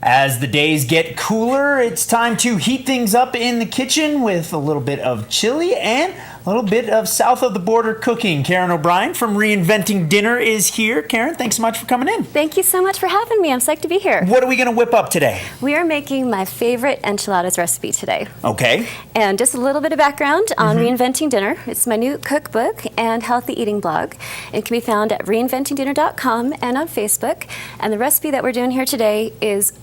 As the days get cooler, it's time to heat things up in the kitchen with a little bit of chili and a little bit of south of the border cooking. Karen O'Brien from Reinventing Dinner is here. Karen, thanks so much for coming in. Thank you so much for having me. I'm psyched to be here. What are we going to whip up today? We are making my favorite enchiladas recipe today. Okay. And just a little bit of background on Reinventing Dinner. It's my new cookbook and healthy eating blog. It can be found at reinventingdinner.com and on Facebook. And the recipe that we're doing here today is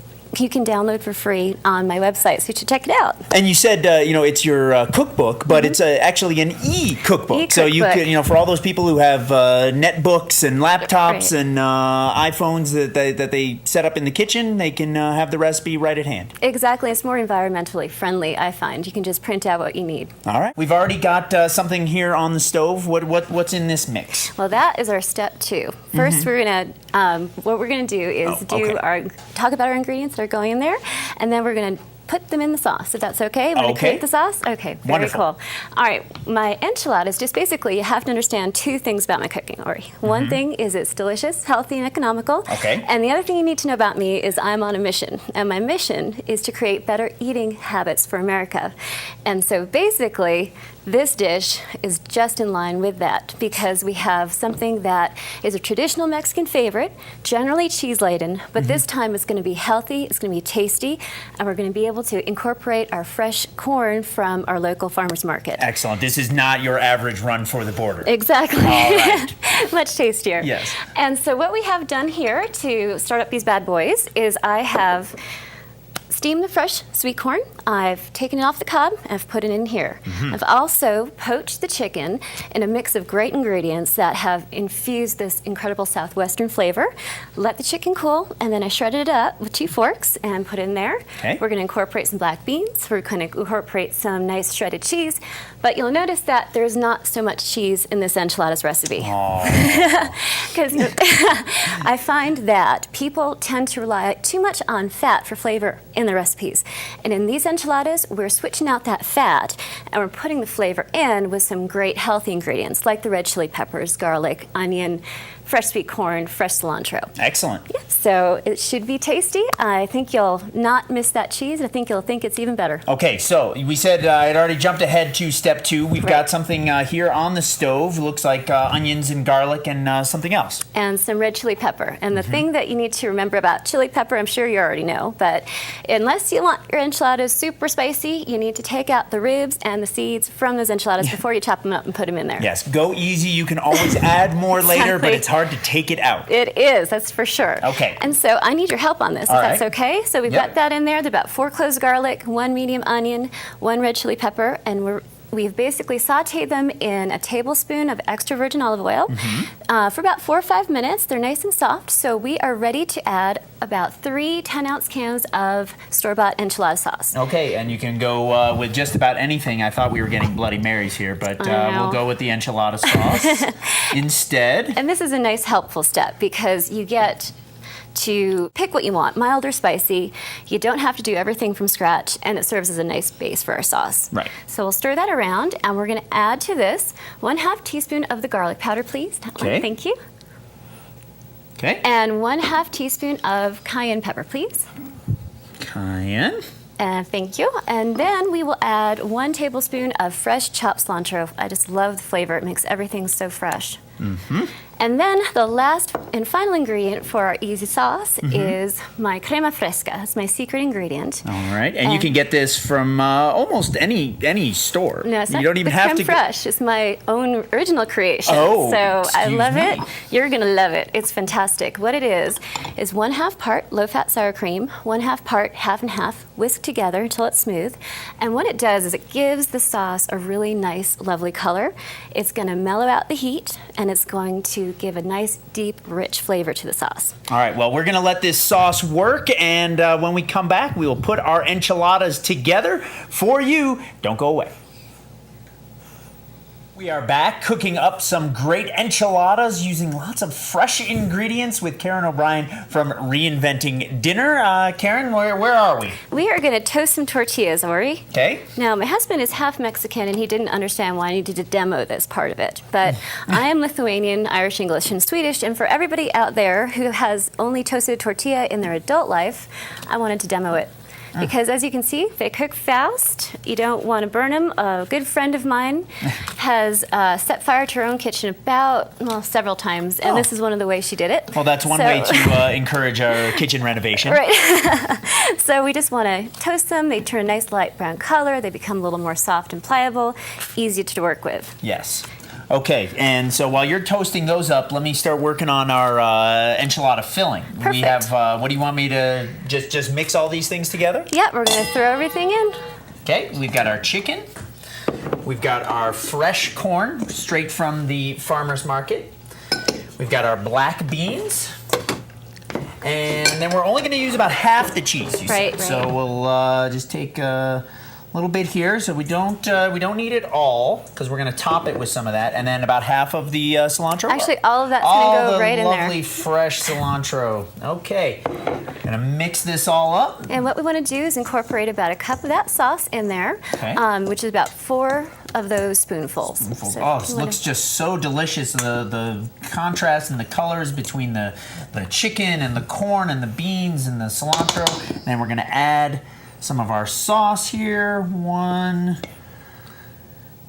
you can download for free on my website, so you should check it out. And you said, it's your cookbook, but it's actually an e-cookbook. So you can, for all those people who have netbooks and laptops and iPhones that they set up in the kitchen, they can have the recipe right at hand. Exactly. It's more environmentally friendly, I find. You can just print out what you need. All right. We've already got something here on the stove. What's in this mix? Well, that is our step 2. First, we're gonna what we're gonna do is talk about our ingredients that are going in there, and then we're going to put them in the sauce, if that's okay. We're going to create the sauce. Okay, very Wonderful. Cool. All right, my enchiladas, just basically, you have to understand 2 things about my cooking, Ori. One thing is it's delicious, healthy, and economical. Okay. And the other thing you need to know about me is I'm on a mission, and my mission is to create better eating habits for America. And so basically, this dish is just in line with that because we have something that is a traditional Mexican favorite, generally cheese-laden, but this time it's going to be healthy, it's going to be tasty, and we're going to be able to incorporate our fresh corn from our local farmers market. Excellent. This is not your average run for the border. Exactly. All right. Much tastier. Yes. And so what we have done here to start up these bad boys is I have steamed the fresh sweet corn. I've taken it off the cob. I've put it in here. I've also poached the chicken in a mix of great ingredients that have infused this incredible southwestern flavor. Let the chicken cool, and then I shredded it up with 2 forks and put it in there. Okay. We're going to incorporate some black beans. We're going to incorporate some nice shredded cheese. But you'll notice that there's not so much cheese in this enchiladas recipe. Because I find that people tend to rely too much on fat for flavor in the recipes. And in these enchiladas, we're switching out that fat and we're putting the flavor in with some great healthy ingredients like the red chili peppers, garlic, onion, fresh sweet corn, fresh cilantro. Excellent. Yeah, so it should be tasty. I think you'll not miss that cheese. I think you'll think it's even better. Okay, so we said I'd already jumped ahead to step 2. We've got something here on the stove. Looks like onions and garlic and something else. And some red chili pepper. And the thing that you need to remember about chili pepper, I'm sure you already know, but unless you want your enchiladas super spicy, you need to take out the ribs and the seeds from those enchiladas before you chop them up and put them in there. Yes, go easy. You can always add more later, but it's hard to take it out. It is, that's for sure. Okay. And so I need your help on this, if that's okay. So we've got that in there. There's about 4 cloves garlic, 1 medium onion, 1 red chili pepper, and we've basically sauteed them in a tablespoon of extra virgin olive oil for about 4 or 5 minutes. They're nice and soft, so we are ready to add about 3 10-ounce cans of store-bought enchilada sauce. Okay, and you can go with just about anything. I thought we were getting Bloody Marys here, but we'll go with the enchilada sauce instead. And this is a nice helpful step because you get to pick what you want, mild or spicy. You don't have to do everything from scratch, and it serves as a nice base for our sauce. Right. So we'll stir that around, and we're going to add to this 1/2 teaspoon of the garlic powder, please. Okay. Thank you. Okay. And 1/2 teaspoon of cayenne pepper, please. Cayenne. Thank you. And then we will add 1 tablespoon of fresh chopped cilantro. I just love the flavor. It makes everything so fresh. And then the last and final ingredient for our easy sauce is my crema fresca. It's my secret ingredient. All right, and you can get this from almost any store. No, it's not. You don't even it's have creme to. Fresh. It's my own original creation. Oh, so I love it. me. You're gonna love it. It's fantastic. What it is 1/2 part low-fat sour cream, 1/2 part half and half, whisked together until it's smooth. And what it does is it gives the sauce a really nice, lovely color. It's gonna mellow out the heat, and it's going to give a nice, deep, rich flavor to the sauce. All right, well, we're going to let this sauce work, and when we come back, we will put our enchiladas together for you. Don't go away. We are back cooking up some great enchiladas using lots of fresh ingredients with Karen O'Brien from Reinventing Dinner. Karen, where are we? We are going to toast some tortillas, Ori. Okay. Now, my husband is half Mexican, and he didn't understand why I needed to demo this part of it. But I am Lithuanian, Irish, English, and Swedish, and for everybody out there who has only toasted tortilla in their adult life, I wanted to demo it. Because as you can see, they cook fast. You don't want to burn them. A good friend of mine has set fire to her own kitchen several times, and this is one of the ways she did it. Well, that's one way to encourage our kitchen renovation. Right. So we just want to toast them. They turn a nice light brown color. They become a little more soft and pliable, easy to work with. Yes. Okay, and so while you're toasting those up, let me start working on our enchilada filling. Perfect. We have, what do you want me to, just mix all these things together? Yep, we're going to throw everything in. Okay, we've got our chicken. We've got our fresh corn, straight from the farmer's market. We've got our black beans. And then we're only going to use about half the cheese, you said. Right. So we'll just take a little bit here, so we don't need it all, because we're going to top it with some of that, and then about half of the cilantro. Actually, all of that's going to go right in there. All the lovely fresh cilantro. Okay, gonna mix this all up. And what we want to do is incorporate about a cup of that sauce in there, Okay. Which is about 4 of those spoonfuls. So Oh, this looks just so delicious. The contrast and the colors between the chicken and the corn and the beans and the cilantro. And then we're gonna add some of our sauce here. 1,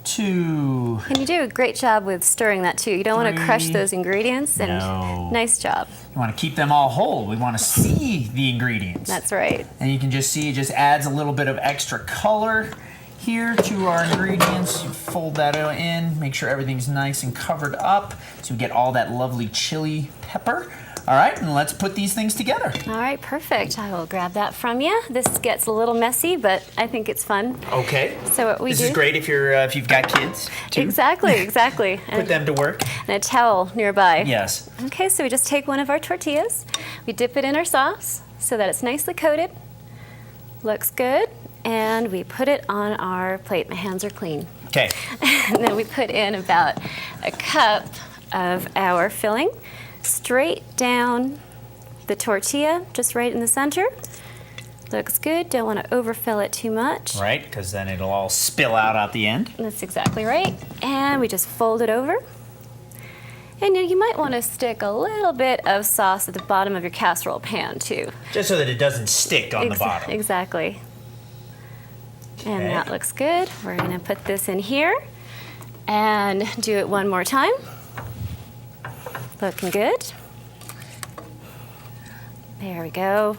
2. And you do a great job with stirring that too. You don't want to crush 3. those ingredients. And No. nice job. You want to keep them all whole. We want to see the ingredients. That's right. And you can just see it just adds a little bit of extra color here to our ingredients. You fold that in, make sure everything's nice and covered up so we get all that lovely chili pepper. All right, and let's put these things together. All right, perfect. I will grab that from you. This gets a little messy, but I think it's fun. Okay. So what we This do... is great if you've got kids, too. Exactly. Put them to work. And a towel nearby. Yes. Okay, so we just take one of our tortillas, we dip it in our sauce so that it's nicely coated. Looks good. And we put it on our plate. My hands are clean. Okay. And then we put in about a cup of our filling, straight down the tortilla, just right in the center. Looks good. Don't want to overfill it too much. Right, because then it'll all spill out the end. That's exactly right. And we just fold it over. And you might want to stick a little bit of sauce at the bottom of your casserole pan too. Just so that it doesn't stick on the bottom. Exactly. And Okay. that looks good. We're going to put this in here and do it one more time. Looking good. There we go.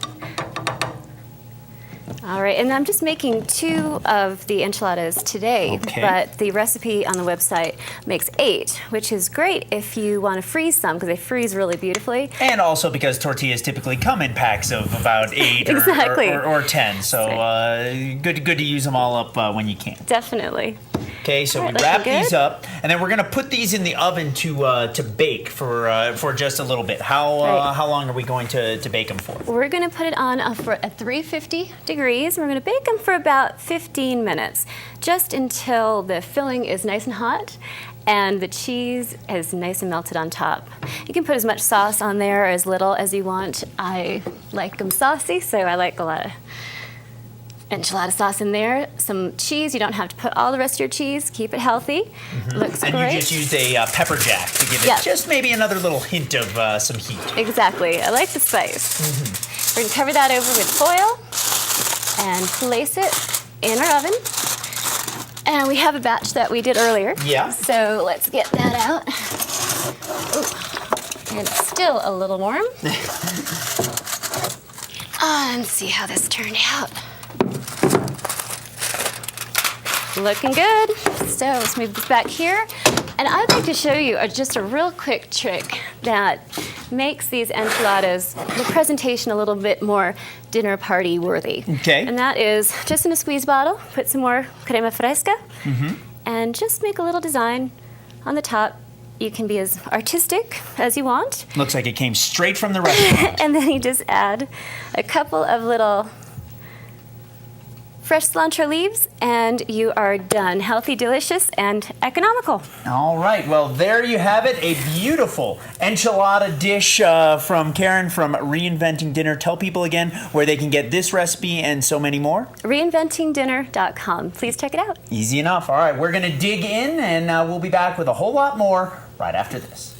All right, and I'm just making 2 of the enchiladas today, Okay. but the recipe on the website makes 8, which is great if you want to freeze some because they freeze really beautifully. And also because tortillas typically come in packs of about 8 Exactly. or 10. So good to use them all up when you can. Definitely. Okay, so All right, we wrap looking these good. up, and then we're gonna put these in the oven to bake for just a little bit. How long are we going to bake them for? We're going to put it on at 350 degrees. We're going to bake them for about 15 minutes, just until the filling is nice and hot and the cheese is nice and melted on top. You can put as much sauce on there or as little as you want. I like them saucy, so I like a lot of enchilada sauce in there. Some cheese. You don't have to put all the rest of your cheese. Keep it healthy. Looks And great. you just used a pepper jack to give it Yeah. just maybe another little hint of some heat. Exactly. I like the spice. We're going to cover that over with foil and place it in our oven. And we have a batch that we did earlier. Yeah. So let's get that out. Ooh. And it's still a little warm. And see how this turned out. Looking good. So let's move this back here. And I'd like to show you just a real quick trick that makes these enchiladas, the presentation a little bit more dinner party worthy. Okay. And that is just in a squeeze bottle, put some more crema fresca, and just make a little design on the top. You can be as artistic as you want. Looks like it came straight from the restaurant. And then you just add a couple of little fresh cilantro leaves, and you are done. Healthy, delicious, and economical. All right. Well, there you have it. A beautiful enchilada dish from Karen from Reinventing Dinner. Tell people again where they can get this recipe and so many more. Reinventingdinner.com. Please check it out. Easy enough. All right. We're going to dig in, and we'll be back with a whole lot more right after this.